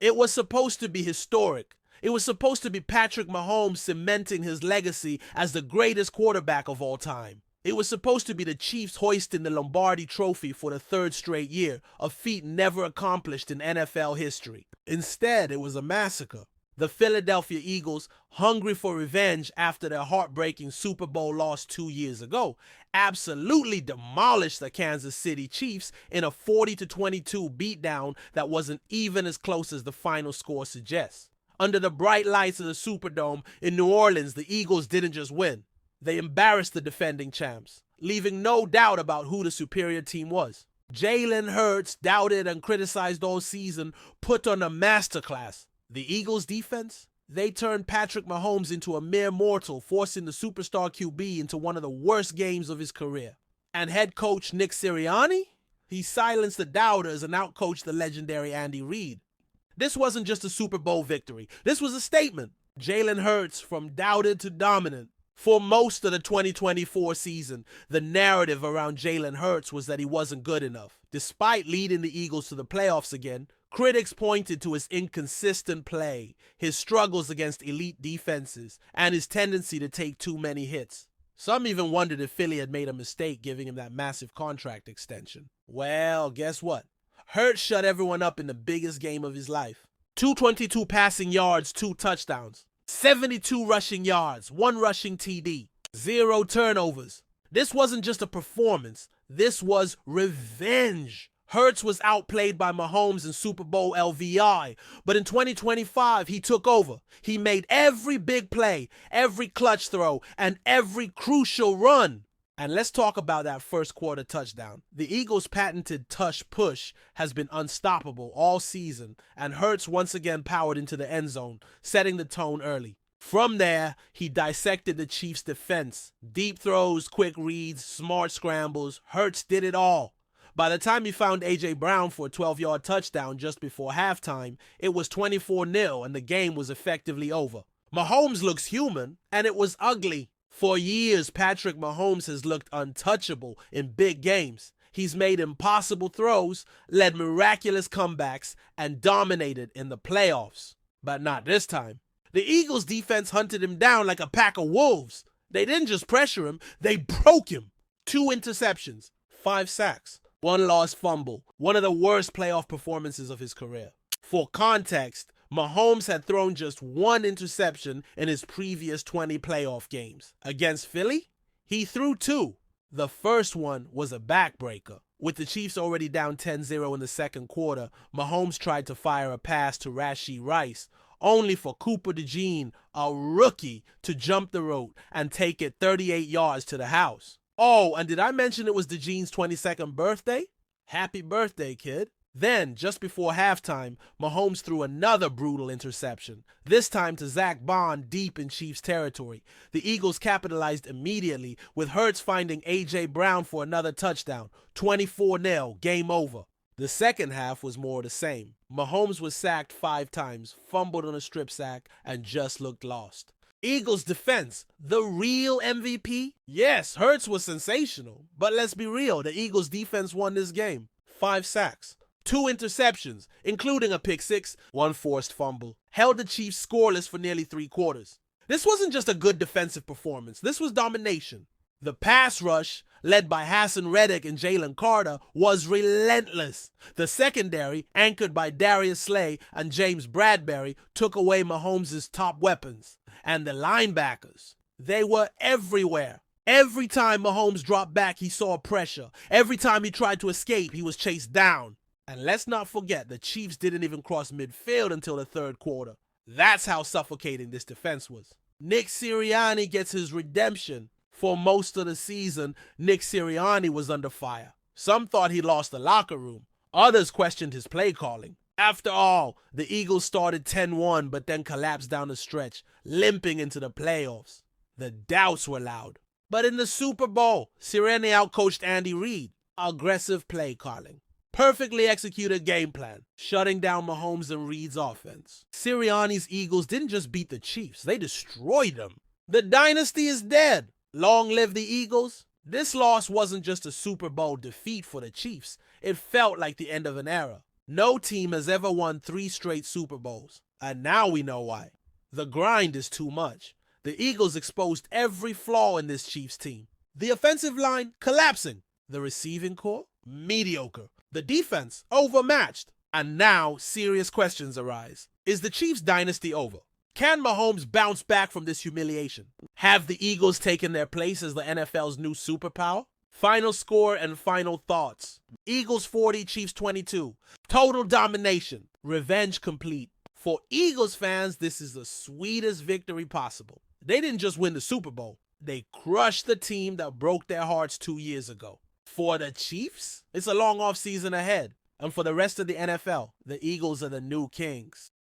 It was supposed to be historic. It was supposed to be Patrick Mahomes cementing his legacy as the greatest quarterback of all time. It was supposed to be the Chiefs hoisting the Lombardi Trophy for the third straight year, a feat never accomplished in NFL history. Instead, it was a massacre. The Philadelphia Eagles, hungry for revenge after their heartbreaking Super Bowl loss 2 years ago, absolutely demolished the Kansas City Chiefs in a 40-22 beatdown that wasn't even as close as the final score suggests. Under the bright lights of the Superdome in New Orleans, the Eagles didn't just win. They embarrassed the defending champs, leaving no doubt about who the superior team was. Jalen Hurts, doubted and criticized all season, put on a masterclass. The Eagles' defense? They turned Patrick Mahomes into a mere mortal, forcing the superstar QB into one of the worst games of his career. And head coach Nick Sirianni? He silenced the doubters and outcoached the legendary Andy Reid. This wasn't just a Super Bowl victory. This was a statement. Jalen Hurts from doubted to dominant. For most of the 2024 season, the narrative around Jalen Hurts was that he wasn't good enough. Despite leading the Eagles to the playoffs again, critics pointed to his inconsistent play, his struggles against elite defenses, and his tendency to take too many hits. Some even wondered if Philly had made a mistake giving him that massive contract extension. Well, guess what? Hurts shut everyone up in the biggest game of his life. 222 passing yards, 2 touchdowns. 72 rushing yards, 1 rushing TD, 0 turnovers. This wasn't just a performance. This was revenge. Hurts was outplayed by Mahomes in Super Bowl LVI, but in 2025, he took over. He made every big play, every clutch throw, and every crucial run. And let's talk about that first quarter touchdown. The Eagles' patented tush push has been unstoppable all season, and Hurts once again powered into the end zone, setting the tone early. From there, he dissected the Chiefs' defense. Deep throws, quick reads, smart scrambles. Hurts did it all. By the time he found A.J. Brown for a 12-yard touchdown just before halftime, it was 24-0 and the game was effectively over. Mahomes looks human, and it was ugly. For years, Patrick Mahomes has looked untouchable in big games. He's made impossible throws, led miraculous comebacks, and dominated in the playoffs. But not this time. The Eagles' defense hunted him down like a pack of wolves. They didn't just pressure him, they broke him. 2 interceptions, 5 sacks, 1 lost fumble, one of the worst playoff performances of his career. For context, Mahomes had thrown just 1 interception in his previous 20 playoff games. Against Philly, he threw 2. The first one was a backbreaker. With the Chiefs already down 10-0 in the second quarter, Mahomes tried to fire a pass to Rashee Rice, only for Cooper DeJean, a rookie, to jump the rope and take it 38 yards to the house. Oh, and did I mention it was DeJean's 22nd birthday? Happy birthday, kid. Then, just before halftime, Mahomes threw another brutal interception, this time to Zach Bond deep in Chiefs territory. The Eagles capitalized immediately, with Hurts finding A.J. Brown for another touchdown. 24-0, game over. The second half was more of the same. Mahomes was sacked 5 times, fumbled on a strip sack, and just looked lost. Eagles defense, the real MVP? Yes, Hurts was sensational, but let's be real, the Eagles defense won this game. 5 sacks. 2 interceptions, including a pick 6, 1 forced fumble, held the Chiefs scoreless for nearly 3 quarters. This wasn't just a good defensive performance, this was domination. The pass rush, led by Hassan Reddick and Jalen Carter, was relentless. The secondary, anchored by Darius Slay and James Bradbury, took away Mahomes' top weapons. And the linebackers, they were everywhere. Every time Mahomes dropped back, he saw pressure. Every time he tried to escape, he was chased down. And let's not forget, the Chiefs didn't even cross midfield until the third quarter. That's how suffocating this defense was. Nick Sirianni gets his redemption. For most of the season, Nick Sirianni was under fire. Some thought he lost the locker room. Others questioned his play calling. After all, the Eagles started 10-1 but then collapsed down the stretch, limping into the playoffs. The doubts were loud. But in the Super Bowl, Sirianni outcoached Andy Reid. Aggressive play calling. Perfectly executed game plan, shutting down Mahomes and Reid's offense. Sirianni's Eagles didn't just beat the Chiefs, they destroyed them. The dynasty is dead. Long live the Eagles. This loss wasn't just a Super Bowl defeat for the Chiefs. It felt like the end of an era. No team has ever won 3 straight Super Bowls, and now we know why. The grind is too much. The Eagles exposed every flaw in this Chiefs team. The offensive line, collapsing. The receiving core, mediocre. The defense, overmatched. And now, serious questions arise. Is the Chiefs dynasty over? Can Mahomes bounce back from this humiliation? Have the Eagles taken their place as the NFL's new superpower? Final score and final thoughts. Eagles 40, Chiefs 22. Total domination. Revenge complete. For Eagles fans, this is the sweetest victory possible. They didn't just win the Super Bowl. They crushed the team that broke their hearts 2 years ago. For the Chiefs, it's a long offseason ahead. And for the rest of the NFL, the Eagles are the new kings.